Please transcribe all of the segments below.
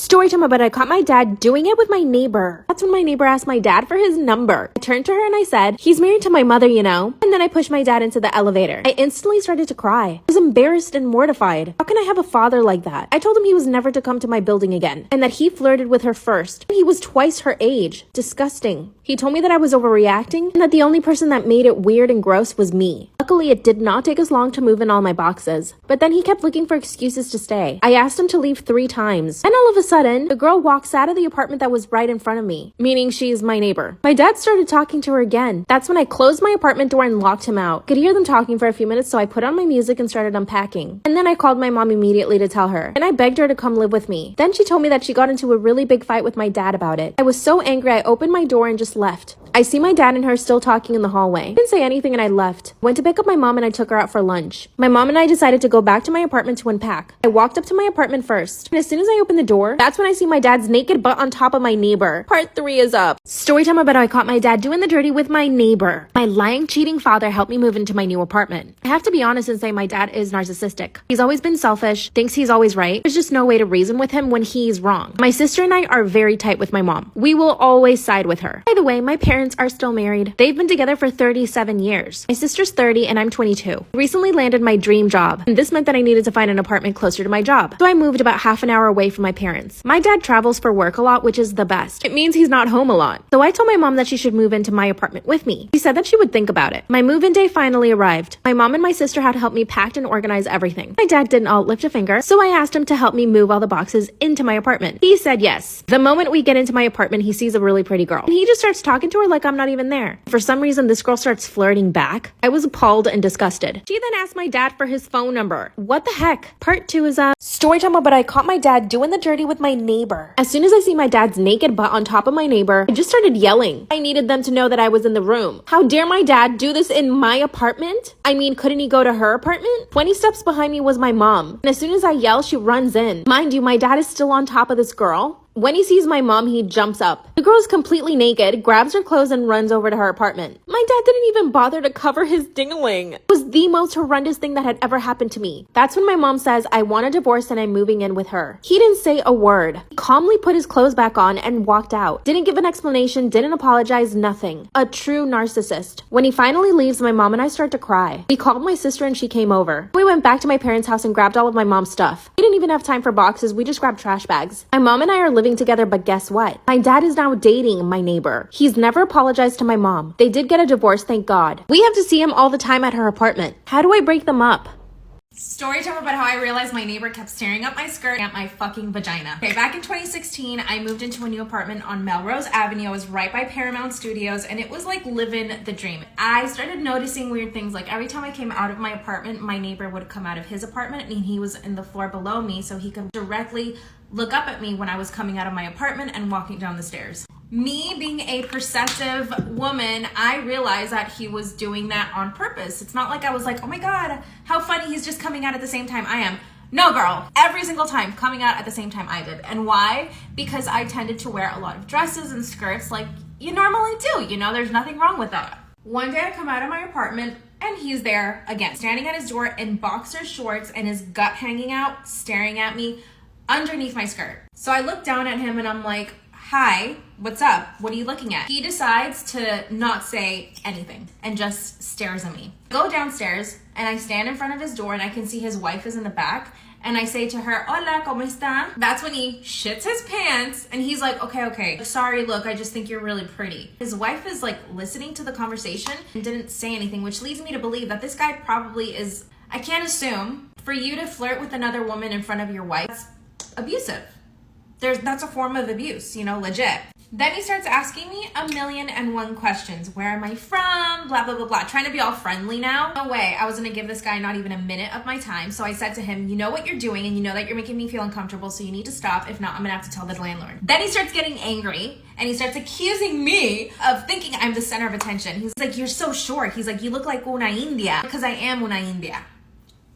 Story time about I caught my dad doing it with my neighbor. That's when my neighbor asked my dad for his number. I turned to her and I said, he's married to my mother, you know? And then I pushed my dad into the elevator. I instantly started to cry. I was embarrassed and mortified. How can I have a father like that? I told him he was never to come to my building again and that he flirted with her first. He was twice her age. Disgusting. He told me that I was overreacting and that the only person that made it weird and gross was me. Luckily, it did not take us long to move in all my boxes, but then he kept looking for excuses to stay. I asked him to leave 3 times. And all of a sudden, the girl walks out of the apartment that was right in front of me, meaning she's my neighbor. My dad started talking to her again. That's when I closed my apartment door and locked him out. Could hear them talking for a few minutes, so I put on my music and started unpacking. And then I called my mom immediately to tell her, and I begged her to come live with me. Then she told me that she got into a really big fight with my dad about it. I was so angry I opened my door and just left. I see my dad and her still talking in the hallway. I didn't say anything and I left. Went to pick up my mom and I took her out for lunch. My mom and I decided to go back to my apartment to unpack. I walked up to my apartment first, and as soon as I opened the door, that's when I see my dad's naked butt on top of my neighbor. Part 3 is up. Story time about how I caught my dad doing the dirty with my neighbor. My lying, cheating father helped me move into my new apartment. I have to be honest and say my dad is narcissistic. He's always been selfish, thinks he's always right. There's just no way to reason with him when he's wrong. My sister and I are very tight with my mom. We will always side with her. By the way, my parents are still married. They've been together for 37 years. My sister's 30 and I'm 22. I recently landed my dream job, and this meant that I needed to find an apartment closer to my job. So I moved about half an hour away from my parents. My dad travels for work a lot, which is the best. It means he's not home a lot. So I told my mom that she should move into my apartment with me. She said that she would think about it. My move-in day finally arrived. My mom and my sister had to help me pack and organize everything. My dad didn't lift a finger, so I asked him to help me move all the boxes into my apartment. He said yes. The moment we get into my apartment, he sees a really pretty girl, and he just starts talking to her like I'm not even there. For some reason, this girl starts flirting back. I was appalled and disgusted. She then asked my dad for his phone number. What the heck? Part 2 is story time about I caught my dad doing the dirty with my neighbor. As soon as I see my dad's naked butt on top of my neighbor, I just started yelling. I needed them to know that I was in the room. How dare my dad do this in my apartment? I mean, couldn't he go to her apartment? 20 steps behind me was my mom, and as soon as I yell, she runs in. Mind you, my dad is still on top of this girl. When he sees my mom, he jumps up. The girl is completely naked, grabs her clothes, and runs over to her apartment. My dad didn't even bother to cover his dingling. It was the most horrendous thing that had ever happened to me. That's when my mom says, I want a divorce and I'm moving in with her. He didn't say a word. He calmly put his clothes back on and walked out. Didn't give an explanation, didn't apologize, nothing. A true narcissist. When he finally leaves, my mom and I start to cry. We called my sister and she came over. We went back to my parents' house and grabbed all of my mom's stuff. We didn't even have time for boxes, we just grabbed trash bags. My mom and I are living together, but guess what? My dad is now dating my neighbor. He's never apologized to my mom. They did get a divorce, thank God. We have to see him all the time at her apartment. How do I break them up? Story time about how I realized my neighbor kept staring up my skirt at my fucking vagina. Okay, back in 2016, I moved into a new apartment on Melrose Avenue. I was right by Paramount Studios, and it was like living the dream. I started noticing weird things, like every time I came out of my apartment, my neighbor would come out of his apartment, and he was in the floor below me, so he could directly look up at me when I was coming out of my apartment and walking down the stairs. Me being a perceptive woman, I realized that he was doing that on purpose. It's not like I was like, oh my God, how funny, he's just coming out at the same time I am. No, girl, every single time coming out at the same time I did. And why? Because I tended to wear a lot of dresses and skirts like you normally do. You know, there's nothing wrong with that. One day I come out of my apartment and he's there again, standing at his door in boxer shorts and his gut hanging out, staring at me underneath my skirt. So I look down at him and I'm like, hi, what's up? What are you looking at? He decides to not say anything and just stares at me. I go downstairs and I stand in front of his door and I can see his wife is in the back. And I say to her, hola, ¿cómo está? That's when he shits his pants and he's like, okay. Sorry, look, I just think you're really pretty. His wife is like listening to the conversation and didn't say anything, which leads me to believe that this guy probably is, I can't assume, for you to flirt with another woman in front of your wife, that's abusive. That's a form of abuse, you know, legit. Then he starts asking me 1,000,001 questions. Where am I from? Blah, blah, blah, blah. Trying to be all friendly now. No way. I was going to give this guy not even a minute of my time. So I said to him, you know what you're doing and you know that you're making me feel uncomfortable. So you need to stop. If not, I'm going to have to tell the landlord. Then he starts getting angry and he starts accusing me of thinking I'm the center of attention. He's like, you're so short. He's like, you look like una India. Because I am una India.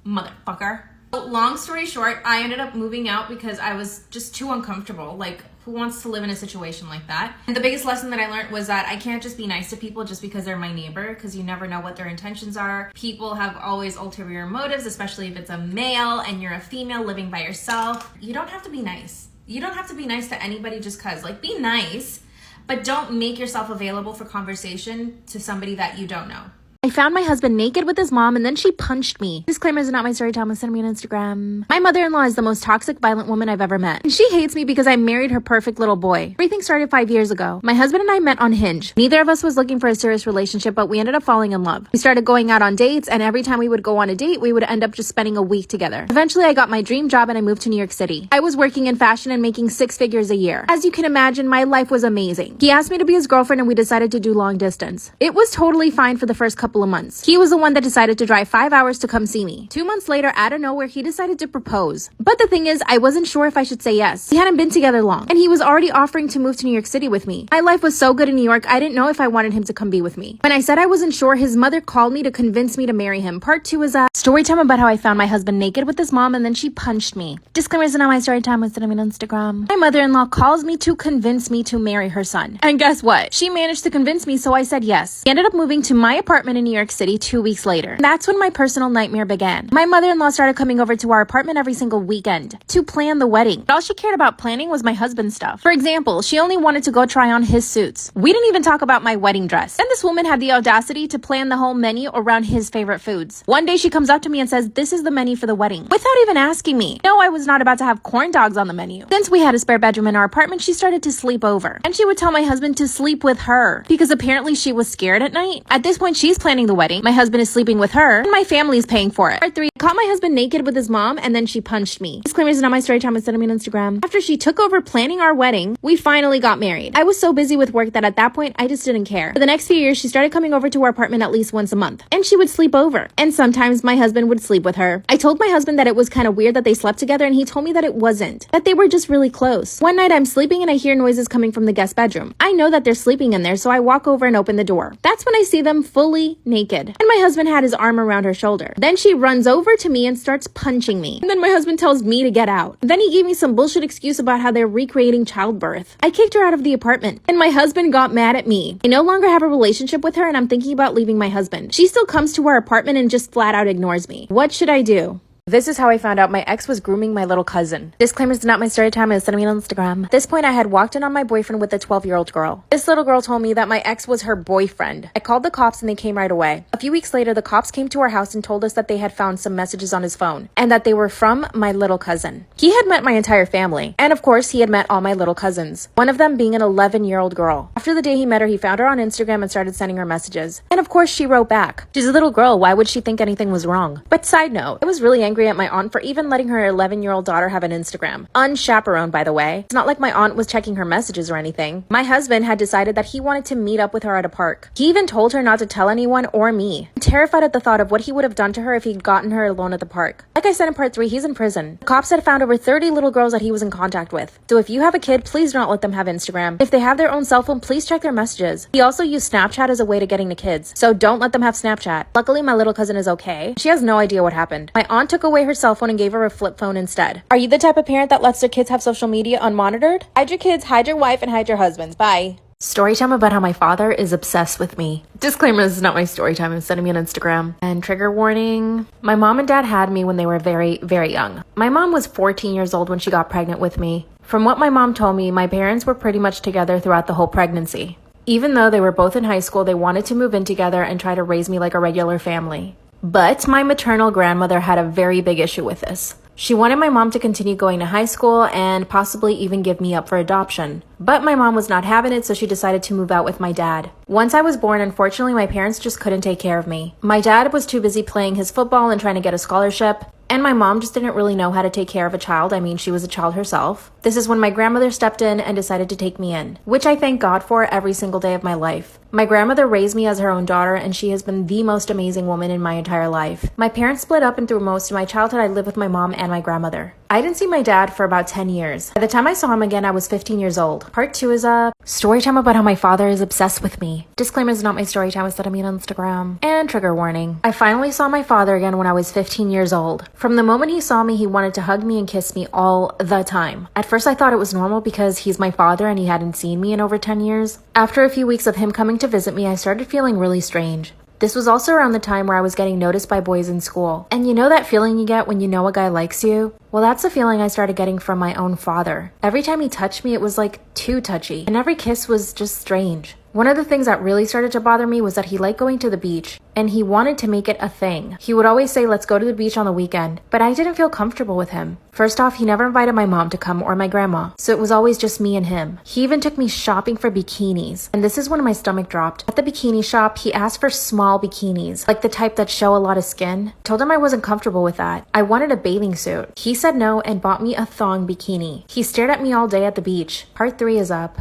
Motherfucker. Long story short, I ended up moving out because I was just too uncomfortable. Like, who wants to live in a situation like that? And the biggest lesson that I learned was that I can't just be nice to people just because they're my neighbor, because you never know what their intentions are. People have always ulterior motives, especially if it's a male and you're a female living by yourself. You don't have to be nice. You don't have to be nice to anybody just cause. Like, be nice, but don't make yourself available for conversation to somebody that you don't know. I found my husband naked with his mom and then she punched me. Disclaimer is not my story time. Send me on Instagram. My mother-in-law is the most toxic, violent woman I've ever met. And she hates me because I married her perfect little boy. Everything started 5 years ago. My husband and I met on Hinge. Neither of us was looking for a serious relationship, but we ended up falling in love. We started going out on dates, and every time we would go on a date, we would end up just spending a week together. Eventually, I got my dream job and I moved to New York City. I was working in fashion and making 6 figures a year. As you can imagine, my life was amazing. He asked me to be his girlfriend and we decided to do long distance. It was totally fine for the first couple of months. He was the one that decided to drive 5 hours to come see me. 2 months later, out of nowhere, he decided to propose. But the thing is, I wasn't sure if I should say yes. We hadn't been together long, and he was already offering to move to New York City with me. My life was so good in New York, I didn't know if I wanted him to come be with me. When I said I wasn't sure, his mother called me to convince me to marry him. Part 2 is a story time about how I found my husband naked with his mom and then she punched me. Disclaimers are not my story time. Send me on Instagram. My mother-in-law calls me to convince me to marry her son. And guess what? She managed to convince me, so I said yes. He ended up moving to my apartment in New York City 2 weeks later. That's when my personal nightmare began. My mother-in-law started coming over to our apartment every single weekend to plan the wedding. But all she cared about planning was my husband's stuff. For example, she only wanted to go try on his suits. We didn't even talk about my wedding dress. Then this woman had the audacity to plan the whole menu around his favorite foods. One day she comes up to me and says, "This is the menu for the wedding," without even asking me. No, I was not about to have corn dogs on the menu. Since we had a spare bedroom in our apartment, she started to sleep over. And she would tell my husband to sleep with her because apparently she was scared at night. At this point, she's planning the wedding. My husband is sleeping with her. And my family's paying for it. Part 3, caught my husband naked with his mom and then she punched me. Disclaimer is not my story time. Send me on Instagram. After she took over planning our wedding, we finally got married. I was so busy with work that at that point, I just didn't care. For the next few years, she started coming over to our apartment at least once a month. And she would sleep over. And sometimes my husband would sleep with her. I told my husband that it was kind of weird that they slept together, and he told me that it wasn't. That they were just really close. One night I'm sleeping and I hear noises coming from the guest bedroom. I know that they're sleeping in there, so I walk over and open the door. That's when I see them fully naked. And my husband had his arm around her shoulder. Then she runs over to me and starts punching me. And then my husband tells me to get out. Then he gave me some bullshit excuse about how they're recreating childbirth. I kicked her out of the apartment. And my husband got mad at me. I no longer have a relationship with her and I'm thinking about leaving my husband. She still comes to our apartment and just flat out ignores me. What should I do? This is how I found out my ex was grooming my little cousin. Disclaimers is not my story time. Send me on Instagram. At this point, I had walked in on my boyfriend with a 12-year-old girl. This little girl told me that my ex was her boyfriend. I called the cops and they came right away. A few weeks later, the cops came to our house and told us that they had found some messages on his phone and that they were from my little cousin. He had met my entire family. And of course, he had met all my little cousins. One of them being an 11-year-old girl. After the day he met her, he found her on Instagram and started sending her messages. And of course, she wrote back. She's a little girl. Why would she think anything was wrong? But side note, I was really angry at my aunt for even letting her 11-year-old daughter have an Instagram. Unchaperoned, by the way. It's not like my aunt was checking her messages or anything. My husband had decided that he wanted to meet up with her at a park. He even told her not to tell anyone or me. I'm terrified at the thought of what he would have done to her if he'd gotten her alone at the park. Like I said in part 3, he's in prison. The cops had found over 30 little girls that he was in contact with. So if you have a kid, please don't let them have Instagram. If they have their own cell phone, please check their messages. He also used Snapchat as a way to getting to kids. So don't let them have Snapchat. Luckily, my little cousin is okay. She has no idea what happened. My aunt took away her cell phone and gave her a flip phone instead. Are you the type of parent that lets their kids have social media unmonitored? Hide your kids, hide your wife, and hide your husbands. Bye. Story time about how my father is obsessed with me. Disclaimer, this is not my story time. I'm sending me on Instagram. And trigger warning. My mom and dad had me when they were very, very young. My mom was 14 years old when she got pregnant with me. From what my mom told me, my parents were pretty much together throughout the whole pregnancy. Even though they were both in high school, they wanted to move in together and try to raise me like a regular family. But my maternal grandmother had a very big issue with this. She wanted my mom to continue going to high school and possibly even give me up for adoption. But my mom was not having it, so she decided to move out with my dad. Once I was born, unfortunately, my parents just couldn't take care of me. My dad was too busy playing his football and trying to get a scholarship. And my mom just didn't really know how to take care of a child. I mean, she was a child herself. This is when my grandmother stepped in and decided to take me in, which I thank God for every single day of my life. My grandmother raised me as her own daughter, and she has been the most amazing woman in my entire life. My parents split up, and through most of my childhood, I lived with my mom and my grandmother. I didn't see my dad for about 10 years. By the time I saw him again, I was 15 years old. Part 2 is a story time about how my father is obsessed with me. Disclaimer is not my story time. It's that I mean on Instagram. And trigger warning. I finally saw my father again when I was 15 years old. From the moment he saw me, he wanted to hug me and kiss me all the time. At first, I thought it was normal because he's my father and he hadn't seen me in over 10 years. After a few weeks of him coming to visit me, I started feeling really strange. This was also around the time where I was getting noticed by boys in school. And you know that feeling you get when you know a guy likes you? Well, that's the feeling I started getting from my own father. Every time he touched me, it was like too touchy. And every kiss was just strange. One of the things that really started to bother me was that he liked going to the beach, and he wanted to make it a thing. He would always say, let's go to the beach on the weekend, but I didn't feel comfortable with him. First off, he never invited my mom to come or my grandma, so it was always just me and him. He even took me shopping for bikinis, and this is when my stomach dropped. At the bikini shop, he asked for small bikinis, like the type that show a lot of skin. Told him I wasn't comfortable with that. I wanted a bathing suit. He said no and bought me a thong bikini. He stared at me all day at the beach. Part 3 is up.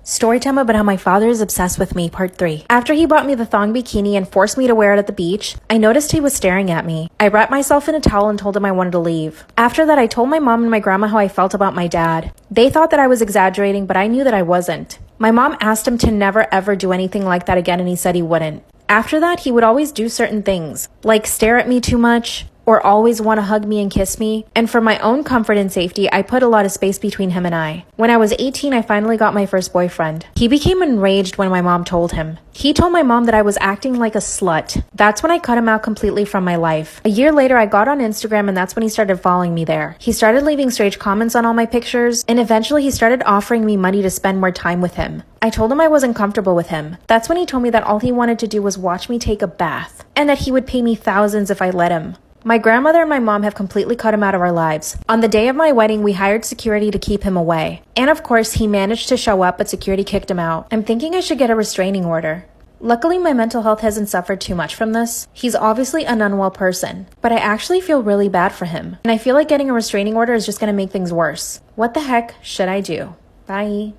Storytime about how my father is obsessed with me, part 3. After he bought me the thong bikini and forced me to wear it at the beach, I noticed he was staring at me. I wrapped myself in a towel and told him I wanted to leave. After that, I told my mom and my grandma how I felt about my dad. They thought that I was exaggerating, but I knew that I wasn't. My mom asked him to never ever do anything like that again, and he said he wouldn't. After that, he would always do certain things, like stare at me too much, or always want to hug me and kiss me. And for my own comfort and safety, I put a lot of space between him and I. When I was 18, I finally got my first boyfriend. He became enraged when my mom told him. He told my mom that I was acting like a slut. That's when I cut him out completely from my life. A year later, I got on Instagram, and that's when he started following me there. He started leaving strange comments on all my pictures, and eventually he started offering me money to spend more time with him. I told him I wasn't comfortable with him. That's when he told me that all he wanted to do was watch me take a bath, and that he would pay me thousands if I let him. My grandmother and my mom have completely cut him out of our lives. On the day of my wedding, we hired security to keep him away. And of course, he managed to show up, but security kicked him out. I'm thinking I should get a restraining order. Luckily, my mental health hasn't suffered too much from this. He's obviously an unwell person, but I actually feel really bad for him. And I feel like getting a restraining order is just gonna make things worse. What the heck should I do? Bye.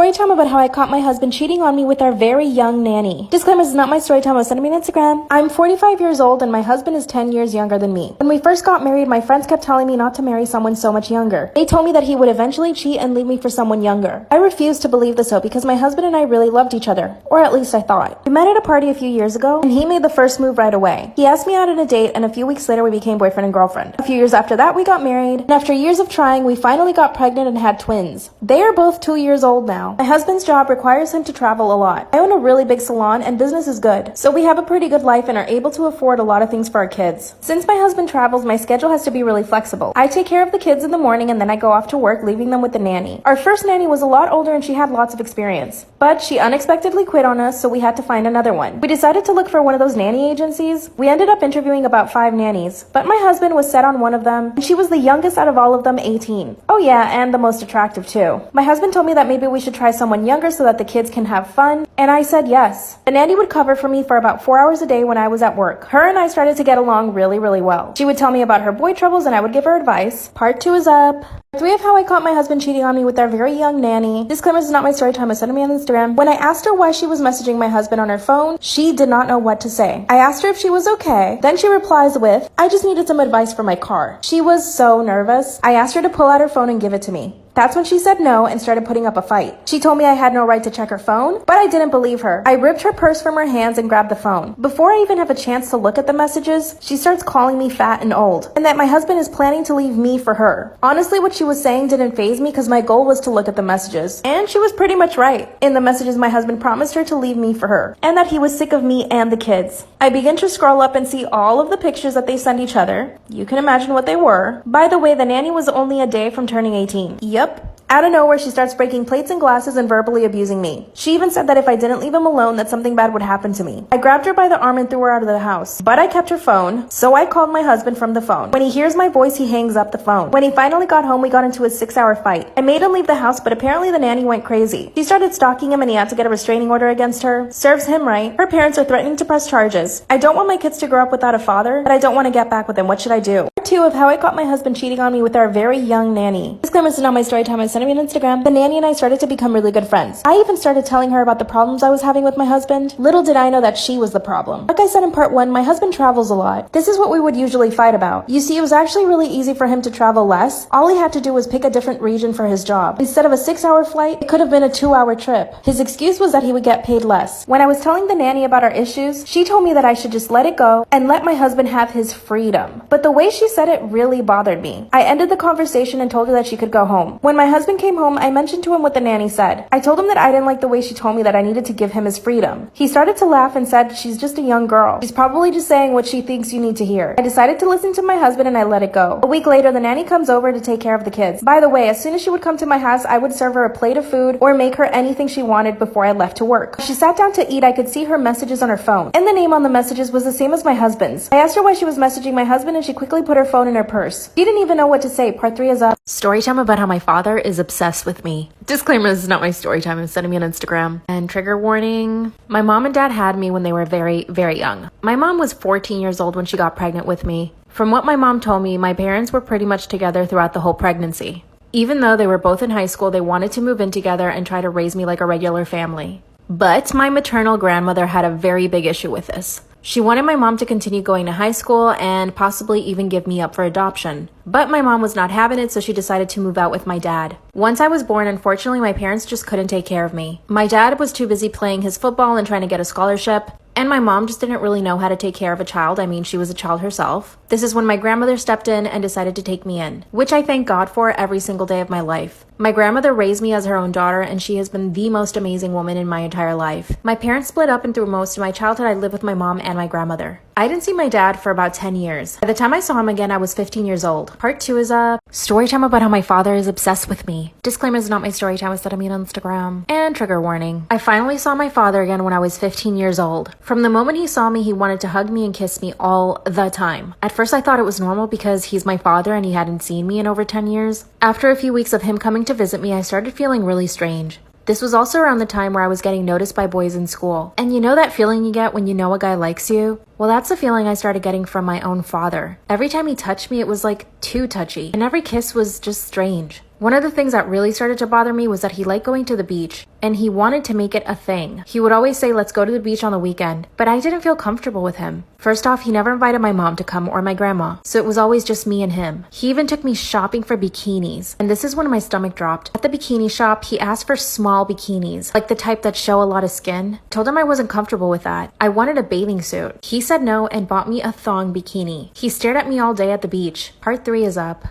Story time about how I caught my husband cheating on me with our very young nanny. Disclaimer, this is not my story time. Send me on Instagram. I'm 45 years old and my husband is 10 years younger than me. When we first got married, my friends kept telling me not to marry someone so much younger. They told me that he would eventually cheat and leave me for someone younger. I refused to believe this hope because my husband and I really loved each other. Or at least I thought. We met at a party a few years ago and he made the first move right away. He asked me out on a date and a few weeks later we became boyfriend and girlfriend. A few years after that we got married, and after years of trying, we finally got pregnant and had twins. They are both 2 years old now. My husband's job requires him to travel a lot. I own a really big salon and business is good, so we have a pretty good life and are able to afford a lot of things for our kids. Since my husband travels, my schedule has to be really flexible. I take care of the kids in the morning and then I go off to work, leaving them with the nanny. Our first nanny was a lot older and she had lots of experience, but she unexpectedly quit on us, so we had to find another one. We decided to look for one of those nanny agencies. We ended up interviewing about 5 nannies, but my husband was set on one of them, and she was the youngest out of all of them, 18. Oh yeah, and the most attractive too. My husband told me that maybe we should try someone younger so that the kids can have fun, and I said yes. The nanny would cover for me for about 4 hours a day when I was at work. Her and I started to get along really well. She would tell me about her boy troubles and I would give her advice. Part 2 is up. Part 3 of how I caught my husband cheating on me with our very young nanny. Disclaimer, this is not my story time. Send me on Instagram. When I asked her why she was messaging my husband on her phone, she did not know what to say. I asked her if she was okay. Then she replies with, I just needed some advice for my car. She was so nervous. I asked her to pull out her phone and give it to me. That's when she said no and started putting up a fight. She told me I had no right to check her phone, but I didn't believe her. I ripped her purse from her hands and grabbed the phone. Before I even have a chance to look at the messages, she starts calling me fat and old, and that my husband is planning to leave me for her. Honestly, what she was saying didn't faze me because my goal was to look at the messages, and she was pretty much right. In the messages, my husband promised her to leave me for her, and that he was sick of me and the kids. I begin to scroll up and see all of the pictures that they send each other. You can imagine what they were. By the way, the nanny was only a day from turning 18. Yep. Out of nowhere, she starts breaking plates and glasses and verbally abusing me. She even said that if I didn't leave him alone, that something bad would happen to me. I grabbed her by the arm and threw her out of the house, but I kept her phone, so I called my husband from the phone. When he hears my voice, he hangs up the phone. When he finally got home, we got into a 6-hour fight. I made him leave the house, but apparently the nanny went crazy. She started stalking him and he had to get a restraining order against her. Serves him right. Her parents are threatening to press charges. I don't want my kids to grow up without a father, but I don't want to get back with him. What should I do? Part 2 of how I caught my husband cheating on me with our very young nanny. Disclaimer, this is not my story time. Send me on Instagram. The nanny and I started to become really good friends. I even started telling her about the problems I was having with my husband. Little did I know that she was the problem. Like I said in part 1, my husband travels a lot. This is what we would usually fight about. You see, it was actually really easy for him to travel less. All he had to do was pick a different region for his job. Instead of a 6-hour flight, it could have been a 2-hour trip. His excuse was that he would get paid less. When I was telling the nanny about our issues, she told me that I should just let it go and let my husband have his freedom. But the way she said it really bothered me. I ended the conversation and told her that she could go home. When my husband husband came home, I mentioned to him what the nanny said. I told him that I didn't like the way she told me that I needed to give him his freedom. He started to laugh and said she's just a young girl. She's probably just saying what she thinks you need to hear. I decided to listen to my husband and I let it go. A week later, the nanny comes over to take care of the kids. By the way, as soon as she would come to my house, I would serve her a plate of food or make her anything she wanted before I left to work. She sat down to eat, I could see her messages on her phone. And the name on the messages was the same as my husband's. I asked her why she was messaging my husband and she quickly put her phone in her purse. She didn't even know what to say. Part 3 is up. Story time about how my father is obsessed with me. Disclaimer, this is not my story time. I'm sending me on Instagram. And trigger warning, my mom and dad had me when they were very, very young. My mom was 14 years old when she got pregnant with me. From what my mom told me, my parents were pretty much together throughout the whole pregnancy. Even though they were both in high school, they wanted to move in together and try to raise me like a regular family. But my maternal grandmother had a very big issue with this. She wanted my mom to continue going to high school and possibly even give me up for adoption. But my mom was not having it, so she decided to move out with my dad. Once I was born, unfortunately, my parents just couldn't take care of me. My dad was too busy playing his football and trying to get a scholarship. And my mom just didn't really know how to take care of a child. I mean, she was a child herself. This is when my grandmother stepped in and decided to take me in, which I thank God for every single day of my life. My grandmother raised me as her own daughter, and she has been the most amazing woman in my entire life. My parents split up, and through most of my childhood, I lived with my mom and my grandmother. I didn't see my dad for about 10 years. By the time I saw him again, I was 15 years old. Part 2 is up. Story time about how my father is obsessed with me. Disclaimer, is not my story time, it's that I mean on Instagram. And trigger warning. I finally saw my father again when I was 15 years old. From the moment he saw me, he wanted to hug me and kiss me all the time. At first I thought it was normal because he's my father and he hadn't seen me in over 10 years. After a few weeks of him coming to visit me, I started feeling really strange. This was also around the time where I was getting noticed by boys in school. And you know that feeling you get when you know a guy likes you? Well, that's the feeling I started getting from my own father. Every time he touched me, it was like too touchy. And every kiss was just strange. One of the things that really started to bother me was that he liked going to the beach, and he wanted to make it a thing. He would always say, let's go to the beach on the weekend, but I didn't feel comfortable with him. First off, he never invited my mom to come or my grandma, so it was always just me and him. He even took me shopping for bikinis, and this is when my stomach dropped. At the bikini shop, he asked for small bikinis, like the type that show a lot of skin. I told him I wasn't comfortable with that. I wanted a bathing suit. He said no and bought me a thong bikini. He stared at me all day at the beach. Part 3 is up.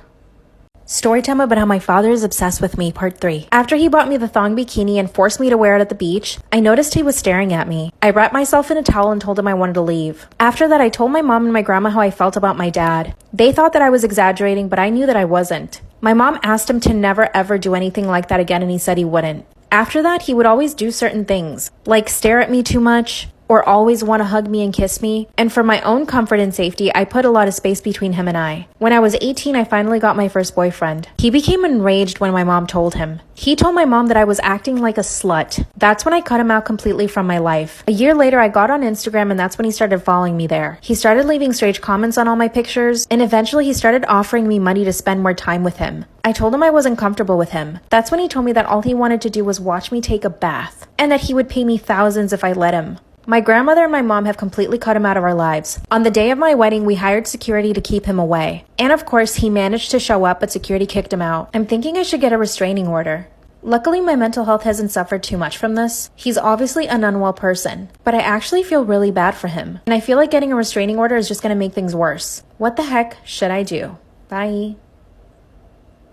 Story time about how my father is obsessed with me, part 3. After he bought me the thong bikini and forced me to wear it at the beach, I noticed he was staring at me. I wrapped myself in a towel and told him I wanted to leave. After that, I told my mom and my grandma how I felt about my dad. They thought that I was exaggerating, but I knew that I wasn't. My mom asked him to never ever do anything like that again, and he said he wouldn't. After that, he would always do certain things, like stare at me too much, or always want to hug me and kiss me. And for my own comfort and safety, I put a lot of space between him and I. When I was 18, I finally got my first boyfriend. He became enraged when my mom told him. He told my mom that I was acting like a slut. That's when I cut him out completely from my life. A year later, I got on Instagram, and that's when he started following me there. He started leaving strange comments on all my pictures, and eventually he started offering me money to spend more time with him. I told him I wasn't comfortable with him. That's when he told me that all he wanted to do was watch me take a bath, and that he would pay me thousands if I let him. My grandmother and my mom have completely cut him out of our lives. On the day of my wedding, we hired security to keep him away. And of course, he managed to show up, but security kicked him out. I'm thinking I should get a restraining order. Luckily, my mental health hasn't suffered too much from this. He's obviously an unwell person, but I actually feel really bad for him. And I feel like getting a restraining order is just going to make things worse. What the heck should I do? Bye.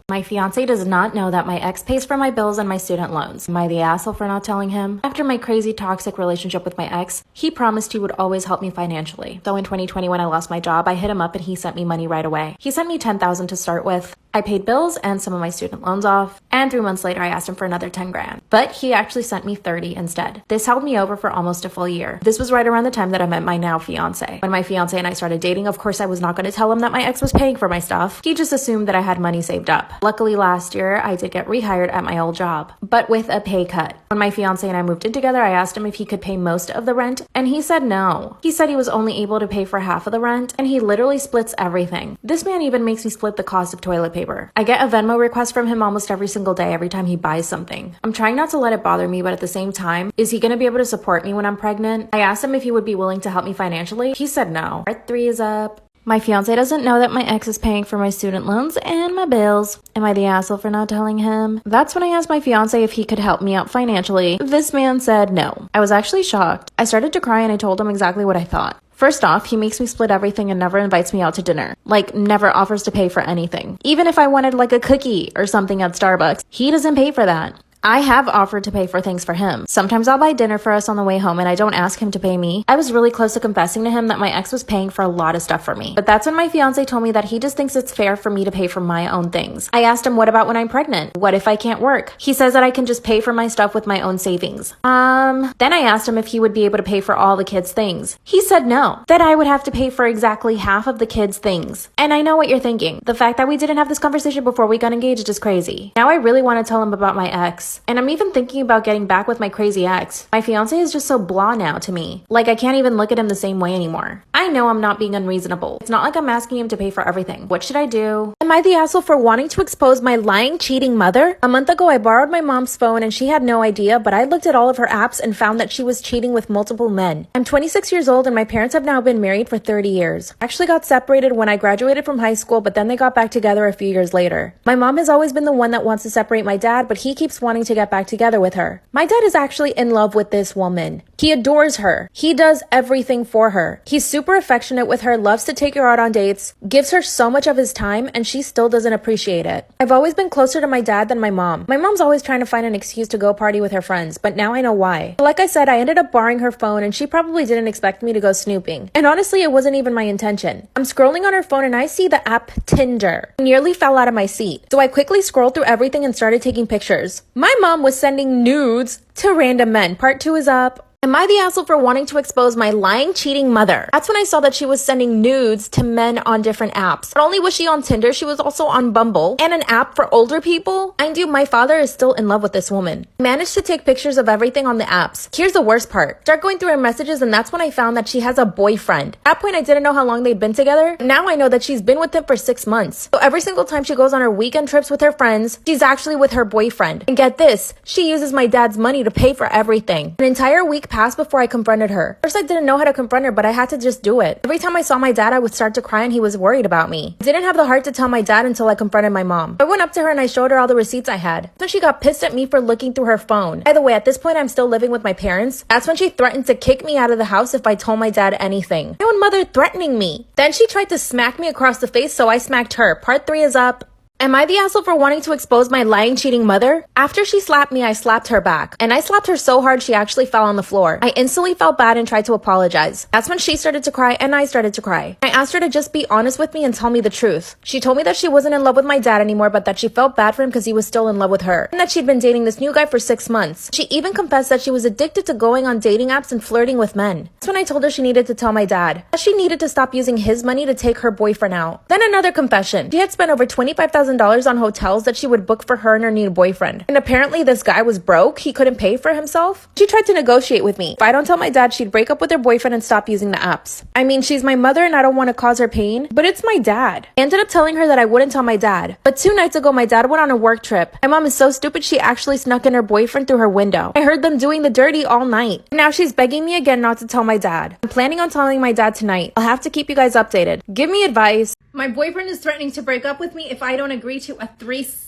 My fiance does not know that my ex pays for my bills and my student loans. Am I the asshole for not telling him? After my crazy toxic relationship with my ex, he promised he would always help me financially. So in 2020, when I lost my job, I hit him up and he sent me money right away. He sent me $10,000 to start with. I paid bills and some of my student loans off, and 3 months later I asked him for another 10 grand. But he actually sent me 30 instead. This held me over for almost a full year. This was right around the time that I met my now fiance. When my fiance and I started dating, of course I was not going to tell him that my ex was paying for my stuff. He just assumed that I had money saved up. Luckily last year I did get rehired at my old job, but with a pay cut. When my fiance and I moved in together, I asked him if he could pay most of the rent, and he said no. He said he was only able to pay for half of the rent, and he literally splits everything. This man even makes me split the cost of toilet paper. I get a Venmo request from him almost every single day every time he buys something. I'm trying not to let it bother me, but at the same time, is he going to be able to support me when I'm pregnant? I asked him if he would be willing to help me financially. He said no. Part 3 is up. My fiance doesn't know that my ex is paying for my student loans and my bills. Am I the asshole for not telling him? That's when I asked my fiance if he could help me out financially. This man said no. I was actually shocked. I started to cry and I told him exactly what I thought. First off, he makes me split everything and never invites me out to dinner. Like, never offers to pay for anything. Even if I wanted like a cookie or something at Starbucks, he doesn't pay for that. I have offered to pay for things for him. Sometimes I'll buy dinner for us on the way home and I don't ask him to pay me. I was really close to confessing to him that my ex was paying for a lot of stuff for me. But that's when my fiance told me that he just thinks it's fair for me to pay for my own things. I asked him, what about when I'm pregnant? What if I can't work? He says that I can just pay for my stuff with my own savings. Then I asked him if he would be able to pay for all the kids' things. He said no, that I would have to pay for exactly half of the kids' things. And I know what you're thinking. The fact that we didn't have this conversation before we got engaged is crazy. Now I really want to tell him about my ex. And I'm even thinking about getting back with my crazy ex. My fiance is just so blah now to me. Like, I can't even look at him the same way anymore. I know I'm not being unreasonable. It's not like I'm asking him to pay for everything. What should I do? Am I the asshole for wanting to expose my lying, cheating mother? A month ago, I borrowed my mom's phone and she had no idea, but I looked at all of her apps and found that she was cheating with multiple men. I'm 26 years old and my parents have now been married for 30 years. I actually got separated when I graduated from high school, but then they got back together a few years later. My mom has always been the one that wants to separate my dad, but he keeps wanting to get back together with her. My dad is actually in love with this woman. He adores her. He does everything for her. He's super affectionate with her, loves to take her out on dates, gives her so much of his time, and she still doesn't appreciate it. I've always been closer to my dad than my mom. My mom's always trying to find an excuse to go party with her friends, but now I know why. Like I said, I ended up borrowing her phone and she probably didn't expect me to go snooping. And honestly, it wasn't even my intention. I'm scrolling on her phone and I see the app Tinder. I nearly fell out of my seat. So I quickly scrolled through everything and started taking pictures. My mom was sending nudes to random men. Part 2 is up. Am I the asshole for wanting to expose my lying, cheating mother? That's when I saw that she was sending nudes to men on different apps. Not only was she on Tinder, she was also on Bumble and an app for older people. Mind you, my father is still in love with this woman. I managed to take pictures of everything on the apps. Here's the worst part. Start going through her messages and that's when I found that she has a boyfriend. At that point, I didn't know how long they'd been together. Now I know that she's been with him for 6 months. So every single time she goes on her weekend trips with her friends, she's actually with her boyfriend. And get this, she uses my dad's money to pay for everything. An entire week passed before I confronted her. First, I didn't know how to confront her, but I had to just do it. Every time I saw my dad, I would start to cry and he was worried about me. I didn't have the heart to tell my dad until I confronted my mom. I went up to her and I showed her all the receipts I had. So she got pissed at me for looking through her phone. By the way, at this point, I'm still living with my parents. That's when she threatened to kick me out of the house if I told my dad anything. My own mother threatening me. Then she tried to smack me across the face, so I smacked her. Part 3 is up. Am I the asshole for wanting to expose my lying, cheating mother? After she slapped me, I slapped her back. And I slapped her so hard she actually fell on the floor. I instantly felt bad and tried to apologize. That's when she started to cry and I started to cry. I asked her to just be honest with me and tell me the truth. She told me that she wasn't in love with my dad anymore, but that she felt bad for him because he was still in love with her. And that she'd been dating this new guy for 6 months. She even confessed that she was addicted to going on dating apps and flirting with men. That's when I told her she needed to tell my dad. That she needed to stop using his money to take her boyfriend out. Then another confession. She had spent over $25,000 on hotels that she would book for her and her new boyfriend. And apparently this guy was broke. He couldn't pay for himself. She tried to negotiate with me. If I don't tell my dad, she'd break up with her boyfriend and stop using the apps. I mean, she's my mother and I don't want to cause her pain, but it's my dad. I ended up telling her that I wouldn't tell my dad. But 2 nights ago, my dad went on a work trip. My mom is so stupid, she actually snuck in her boyfriend through her window. I heard them doing the dirty all night. Now she's begging me again not to tell my dad. I'm planning on telling my dad tonight. I'll have to keep you guys updated. Give me advice. My boyfriend is threatening to break up with me if I don't agree to a threesome?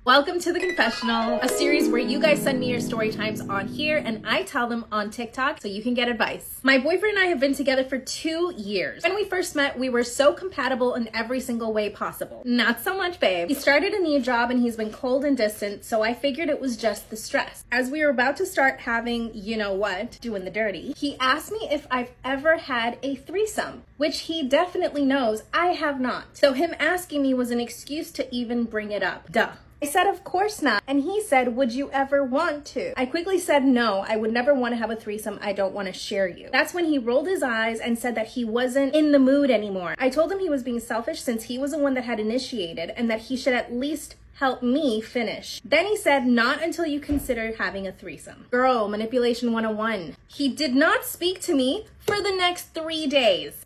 Welcome to The Confessional, a series where you guys send me your story times on here and I tell them on TikTok so you can get advice. My boyfriend and I have been together for 2 years. When we first met, we were so compatible in every single way possible. Not so much, babe. He started a new job and he's been cold and distant, so I figured it was just the stress. As we were about to start having, you know what, doing the dirty, he asked me if I've ever had a threesome, which he definitely knows I have not. So him asking me was an excuse to even bring it up. Duh. I said, of course not. And he said, would you ever want to? I quickly said, no, I would never want to have a threesome. I don't want to share you. That's when he rolled his eyes and said that he wasn't in the mood anymore. I told him he was being selfish since he was the one that had initiated and that he should at least help me finish. Then he said, not until you consider having a threesome. Girl, manipulation 101. He did not speak to me for the next 3 days.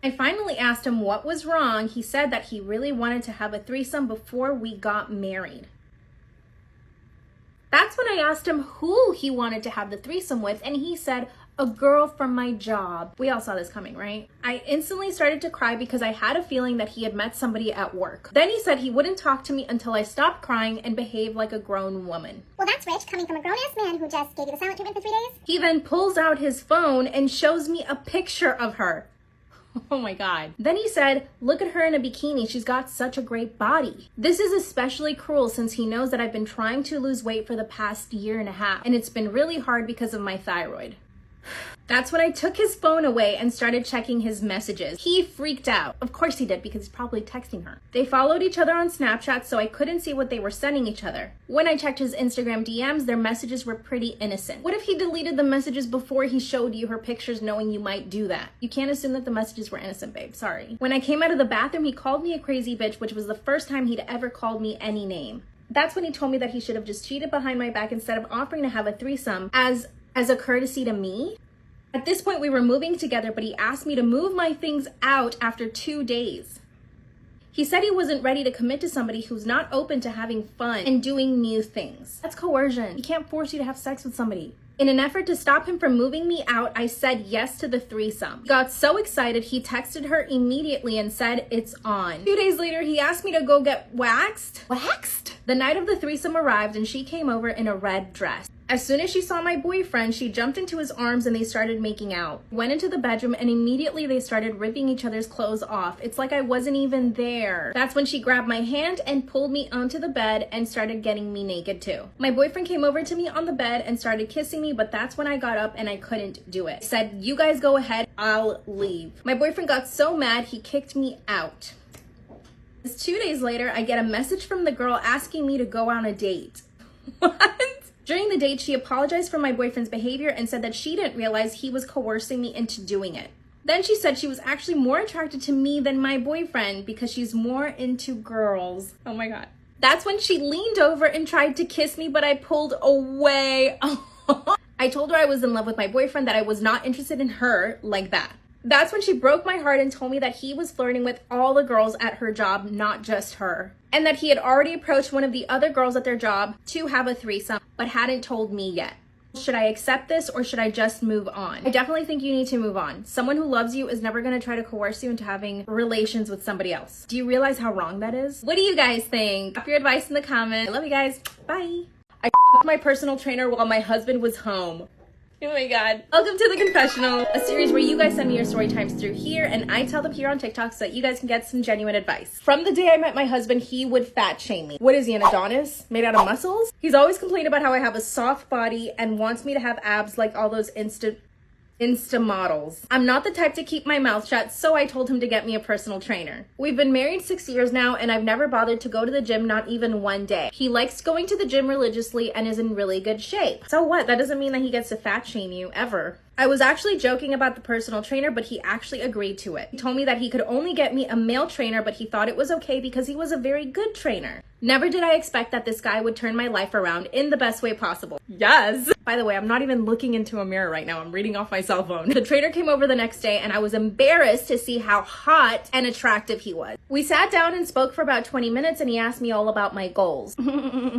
I finally asked him what was wrong. He said that he really wanted to have a threesome before we got married. That's when I asked him who he wanted to have the threesome with, and he said, a girl from my job. We all saw this coming, right? I instantly started to cry because I had a feeling that he had met somebody at work. Then he said he wouldn't talk to me until I stopped crying and behaved like a grown woman. Well, that's rich, coming from a grown-ass man who just gave you the silent treatment for 3 days. He then pulls out his phone and shows me a picture of her. Oh my God. Then he said, look at her in a bikini. She's got such a great body. This is especially cruel since he knows that I've been trying to lose weight for the past year and a half, and it's been really hard because of my thyroid. That's when I took his phone away and started checking his messages. He freaked out. Of course he did, because he's probably texting her. They followed each other on Snapchat, so I couldn't see what they were sending each other. When I checked his Instagram DMs, their messages were pretty innocent. What if he deleted the messages before he showed you her pictures, knowing you might do that? You can't assume that the messages were innocent, babe. Sorry. When I came out of the bathroom, he called me a crazy bitch, which was the first time he'd ever called me any name. That's when he told me that he should have just cheated behind my back instead of offering to have a threesome as a courtesy to me. At this point, we were moving together, but he asked me to move my things out after 2 days. He said he wasn't ready to commit to somebody who's not open to having fun and doing new things. That's coercion. He can't force you to have sex with somebody. In an effort to stop him from moving me out, I said yes to the threesome. He got so excited, he texted her immediately and said, it's on. 2 days later, he asked me to go get waxed. Waxed? The night of the threesome arrived and she came over in a red dress. As soon as she saw my boyfriend, she jumped into his arms and they started making out. Went into the bedroom and immediately they started ripping each other's clothes off. It's like I wasn't even there. That's when she grabbed my hand and pulled me onto the bed and started getting me naked too. My boyfriend came over to me on the bed and started kissing me, but that's when I got up and I couldn't do it. I said, you guys go ahead, I'll leave. My boyfriend got so mad, he kicked me out. 2 days later, I get a message from the girl asking me to go on a date. What? During the date, she apologized for my boyfriend's behavior and said that she didn't realize he was coercing me into doing it. Then she said she was actually more attracted to me than my boyfriend because she's more into girls. Oh my God. That's when she leaned over and tried to kiss me, but I pulled away. I told her I was in love with my boyfriend, that I was not interested in her like that. That's when she broke my heart and told me that he was flirting with all the girls at her job, not just her. And that he had already approached one of the other girls at their job to have a threesome, but hadn't told me yet. Should I accept this or should I just move on? I definitely think you need to move on. Someone who loves you is never going to try to coerce you into having relations with somebody else. Do you realize how wrong that is? What do you guys think? Drop your advice in the comments. I love you guys. Bye. I f***ed my personal trainer while my husband was home. Oh my God. Welcome to The Confessional, a series where you guys send me your story times through here and I tell them here on TikTok so that you guys can get some genuine advice. From the day I met my husband, he would fat shame me. What is he, an Adonis? Made out of muscles? He's always complained about how I have a soft body and wants me to have abs like all those Insta models. I'm not the type to keep my mouth shut, so I told him to get me a personal trainer. We've been married 6 years now and I've never bothered to go to the gym, not even one day. He likes going to the gym religiously and is in really good shape. So what? That doesn't mean that he gets to fat shame you, ever. I was actually joking about the personal trainer, but he actually agreed to it. He told me that he could only get me a male trainer, but he thought it was okay because he was a very good trainer. Never did I expect that this guy would turn my life around in the best way possible. Yes! By the way, I'm not even looking into a mirror right now. I'm reading off my cell phone. The trainer came over the next day and I was embarrassed to see how hot and attractive he was. We sat down and spoke for about 20 minutes and he asked me all about my goals.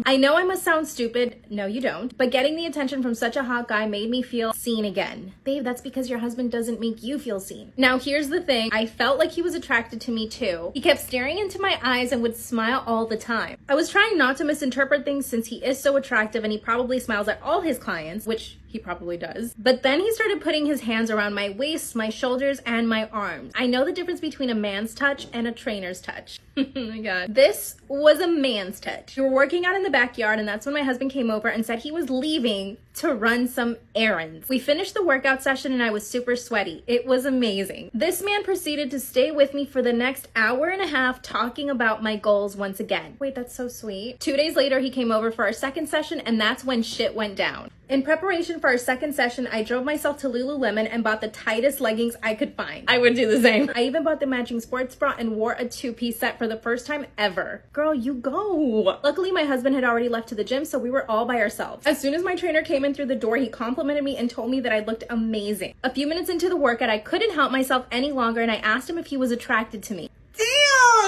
I know I must sound stupid. No, you don't. But getting the attention from such a hot guy made me feel seen again. Babe, that's because your husband doesn't make you feel seen. Now, here's the thing. I felt like he was attracted to me too. He kept staring into my eyes and would smile all the time. I was trying not to misinterpret things since he is so attractive and he probably smiles at all his clients, which he probably does. But then he started putting his hands around my waist, my shoulders, and my arms. I know the difference between a man's touch and a trainer's touch. Oh my God. This was a man's touch. We were working out in the backyard and that's when my husband came over and said he was leaving to run some errands. We finished the workout session and I was super sweaty. It was amazing. This man proceeded to stay with me for the next hour and a half talking about my goals once again. Wait, that's so sweet. 2 days later, he came over for our second session and that's when shit went down. In preparation for our second session, I drove myself to Lululemon and bought the tightest leggings I could find. I would do the same. I even bought the matching sports bra and wore a two-piece set for the first time ever. Girl, you go. Luckily, my husband had already left to the gym, so we were all by ourselves. As soon as my trainer came in through the door, he complimented me and told me that I looked amazing. A few minutes into the workout, I couldn't help myself any longer and I asked him if he was attracted to me. Damn!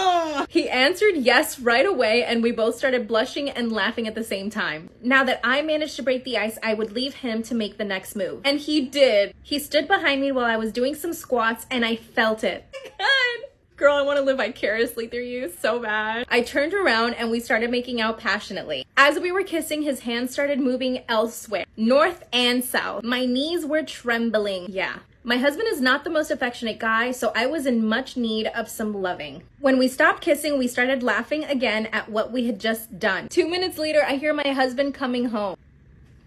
He answered yes right away, and we both started blushing and laughing at the same time. Now that I managed to break the ice, I would leave him to make the next move. And he did. He stood behind me while I was doing some squats, and I felt it. God. Girl, I want to live vicariously through you so bad. I turned around and we started making out passionately. As we were kissing, his hands started moving elsewhere, north and south. My knees were trembling. Yeah. My husband is not the most affectionate guy, so I was in much need of some loving. When we stopped kissing, we started laughing again at what we had just done. 2 minutes later, I hear my husband coming home.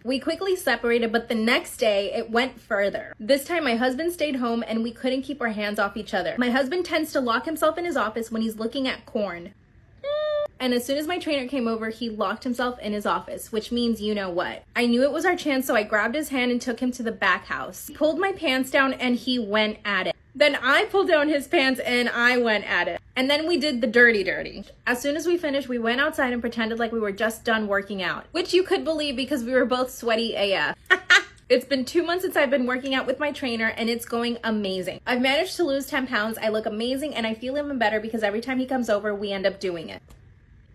We quickly separated, but the next day it went further. This time my husband stayed home and we couldn't keep our hands off each other. My husband tends to lock himself in his office when he's looking at corn. And as soon as my trainer came over, he locked himself in his office, which means you know what. I knew it was our chance, so I grabbed his hand and took him to the back house. He pulled my pants down and he went at it. Then I pulled down his pants and I went at it. And then we did the dirty. As soon as we finished, we went outside and pretended like we were just done working out, which you could believe because we were both sweaty AF. It's been 2 months since I've been working out with my trainer and it's going amazing. I've managed to lose 10 pounds. I look amazing and I feel even better because every time he comes over, we end up doing it.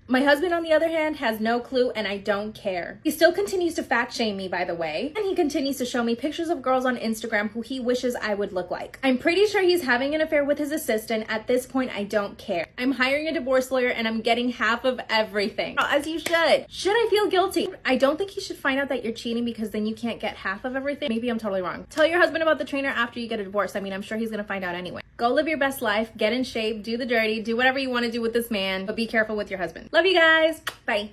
My husband, on the other hand, has no clue and I don't care. He still continues to fat shame me, by the way, and he continues to show me pictures of girls on Instagram who he wishes I would look like. I'm pretty sure he's having an affair with his assistant. At this point, I don't care. I'm hiring a divorce lawyer and I'm getting half of everything. As you should. Should I feel guilty? I don't think he should find out that you're cheating because then you can't get half of everything. Maybe I'm totally wrong. Tell your husband about the trainer after you get a divorce. I mean, I'm sure he's gonna find out anyway. Go live your best life, get in shape, do the dirty, do whatever you want to do with this man, but be careful with your husband. Love you guys. Bye.